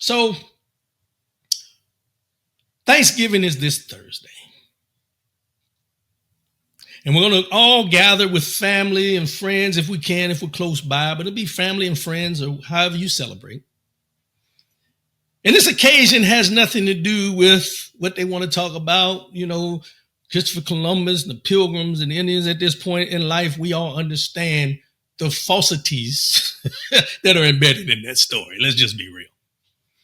So Thanksgiving is this Thursday. And we're going to all gather with family and friends if we can, if we're close by, but it'll be family and friends or however you celebrate. And this occasion has nothing to do with what they want to talk about, Christopher Columbus and the Pilgrims and the Indians. At this point in life, we all understand the falsities that are embedded in that story. Let's just be real.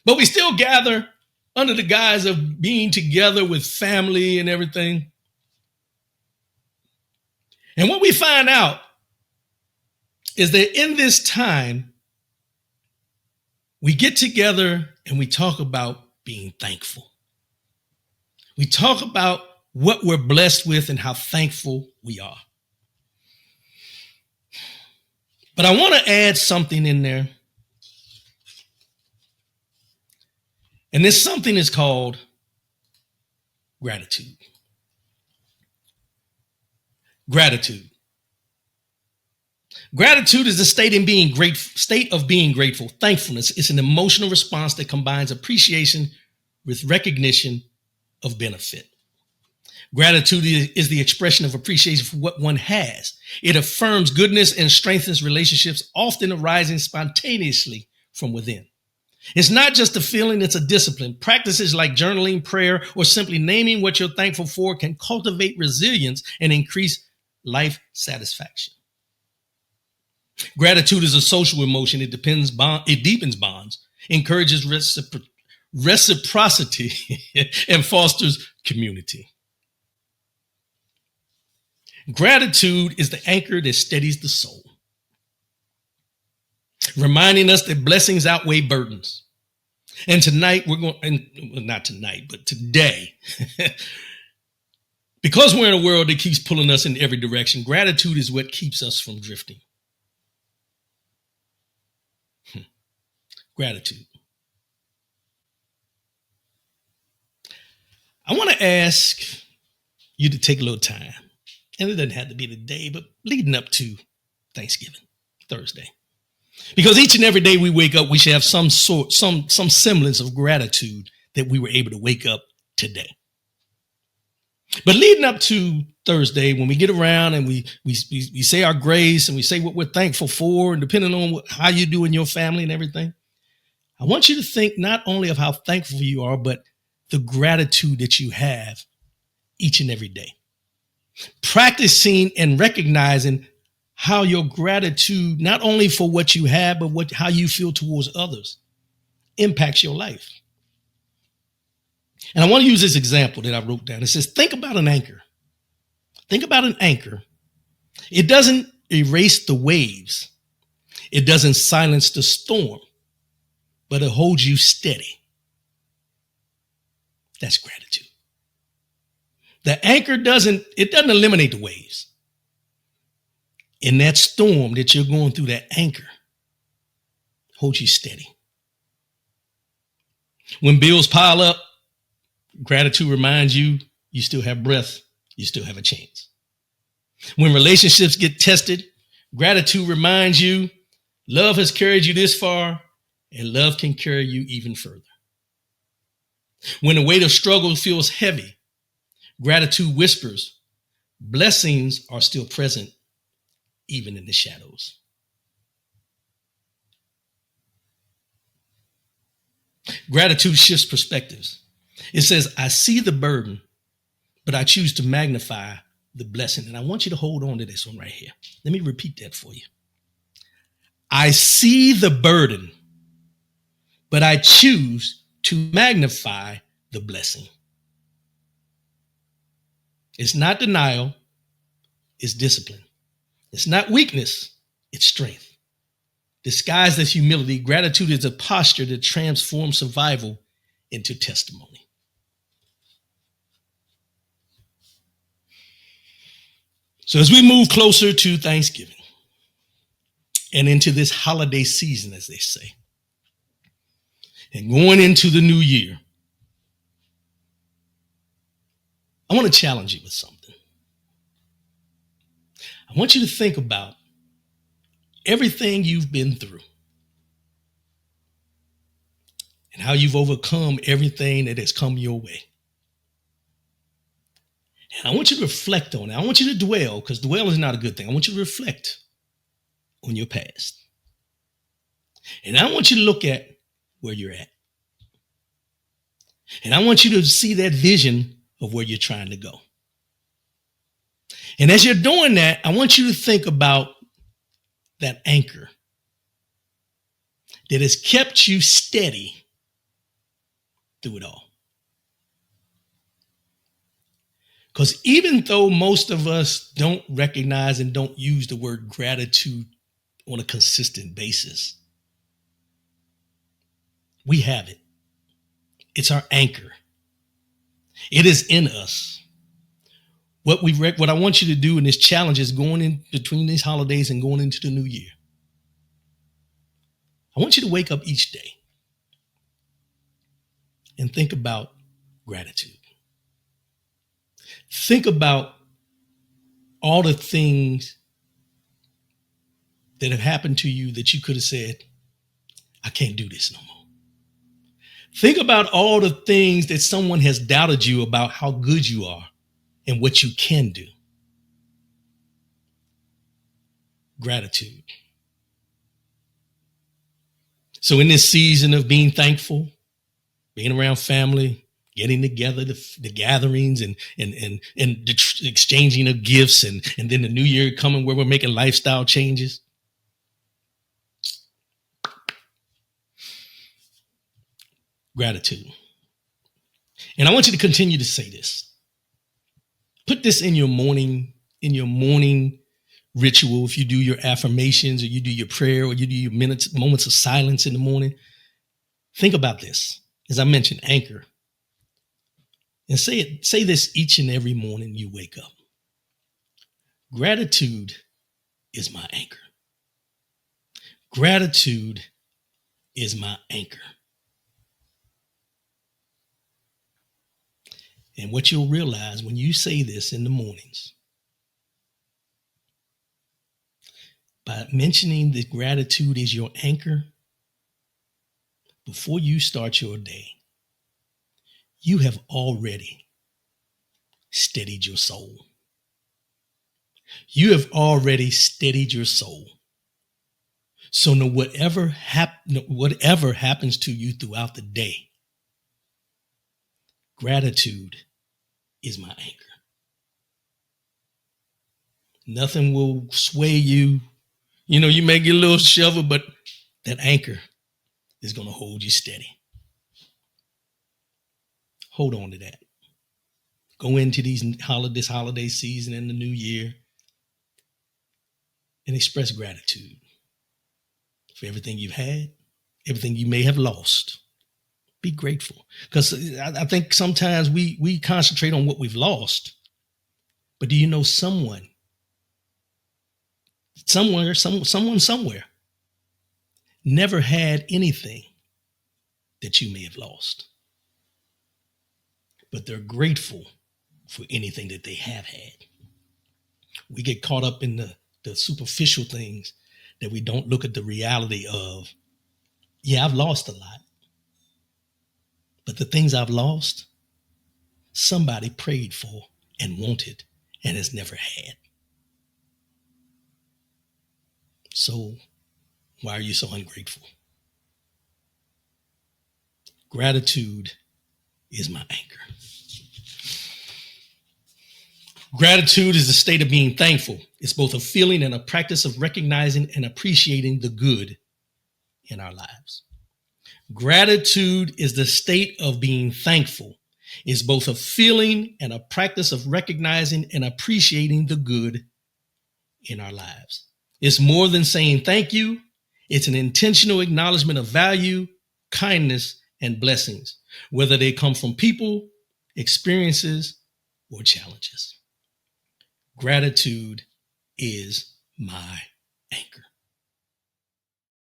But we still gather under the guise of being together with family and everything. And what we find out is that in this time, we get together and we talk about being thankful. We talk about what we're blessed with and how thankful we are. But I want to add something in there. And this something is called gratitude. Gratitude. Gratitude is the state of being grateful. Thankfulness is an emotional response that combines appreciation with recognition of benefit. Gratitude is the expression of appreciation for what one has. It affirms goodness and strengthens relationships, often arising spontaneously from within. It's not just a feeling, it's a discipline. Practices like journaling, prayer, or simply naming what you're thankful for can cultivate resilience and increase life satisfaction. Gratitude is a social emotion. It deepens bonds, encourages reciprocity, and fosters community. Gratitude is the anchor that steadies the soul, reminding us that blessings outweigh burdens. And tonight, not tonight, but today, because we're in a world that keeps pulling us in every direction, gratitude is what keeps us from drifting. Gratitude. I want to ask you to take a little time, and it doesn't have to be today, but leading up to Thanksgiving, Thursday. Because each and every day we wake up, we should have some semblance of gratitude that we were able to wake up today. But leading up to Thursday, when we get around and we say our grace and we say what we're thankful for, and depending on how you do in your family and everything, I want you to think not only of how thankful you are, but the gratitude that you have each and every day. Practicing and recognizing how your gratitude, not only for what you have, but how you feel towards others, impacts your life. And I want to use this example that I wrote down. It says, think about an anchor. Think about an anchor. It doesn't erase the waves. It doesn't silence the storm, but it holds you steady. That's gratitude. The anchor doesn't eliminate the waves. In that storm that you're going through, that anchor holds you steady. When bills pile up, gratitude reminds you you still have breath, you still have a chance. When relationships get tested, gratitude reminds you love has carried you this far, and love can carry you even further. When the weight of struggle feels heavy, gratitude whispers, blessings are still present, even in the shadows. Gratitude shifts perspectives. It says, I see the burden, but I choose to magnify the blessing. And I want you to hold on to this one right here. Let me repeat that for you. I see the burden, but I choose to magnify the blessing. It's not denial, it's discipline. It's not weakness, it's strength. Disguised as humility, gratitude is a posture that transforms survival into testimony. So as we move closer to Thanksgiving and into this holiday season, as they say, and going into the new year, I want to challenge you with something. I want you to think about everything you've been through and how you've overcome everything that has come your way. And I want you to reflect on it. I want you to dwell, because dwell is not a good thing. I want you to reflect on your past. And I want you to look at where you're at. And I want you to see that vision of where you're trying to go. And as you're doing that, I want you to think about that anchor that has kept you steady through it all. Because even though most of us don't recognize and don't use the word gratitude on a consistent basis, we have it. It's our anchor. It is in us. What I want you to do in this challenge is going in between these holidays and going into the new year. I want you to wake up each day and think about gratitude. Think about all the things that have happened to you that you could have said, I can't do this no more. Think about all the things that someone has doubted you about how good you are and what you can do. Gratitude. So in this season of being thankful, being around family, getting together, the gatherings and the exchanging of gifts, and then the new year coming where we're making lifestyle changes. Gratitude. And I want you to continue to say this. Put this in your morning ritual. If you do your affirmations, or you do your prayer, or you do your moments of silence in the morning, think about this. As I mentioned, anchor. And say this each and every morning you wake up. Gratitude is my anchor. Gratitude is my anchor. And what you'll realize when you say this in the mornings, by mentioning that gratitude is your anchor, before you start your day, you have already steadied your soul. You have already steadied your soul. So no, whatever happens to you throughout the day, gratitude is my anchor. Nothing will sway you. You know, you may get a little shovel, but that anchor is going to hold you steady. Hold on to that. Go into this holiday season and the new year and express gratitude for everything you've had, everything you may have lost. Be grateful. Because I think sometimes we concentrate on what we've lost. But do you know someone somewhere never had anything that you may have lost? But they're grateful for anything that they have had. We get caught up in the superficial things that we don't look at the reality of, yeah, I've lost a lot. But the things I've lost, somebody prayed for and wanted and has never had. So why are you so ungrateful? Gratitude is my anchor. Gratitude is a state of being thankful. It's both a feeling and a practice of recognizing and appreciating the good in our lives. Gratitude is the state of being thankful. It's both a feeling and a practice of recognizing and appreciating the good in our lives. It's more than saying thank you. It's an intentional acknowledgement of value, kindness, and blessings, whether they come from people, experiences, or challenges. Gratitude is my anchor.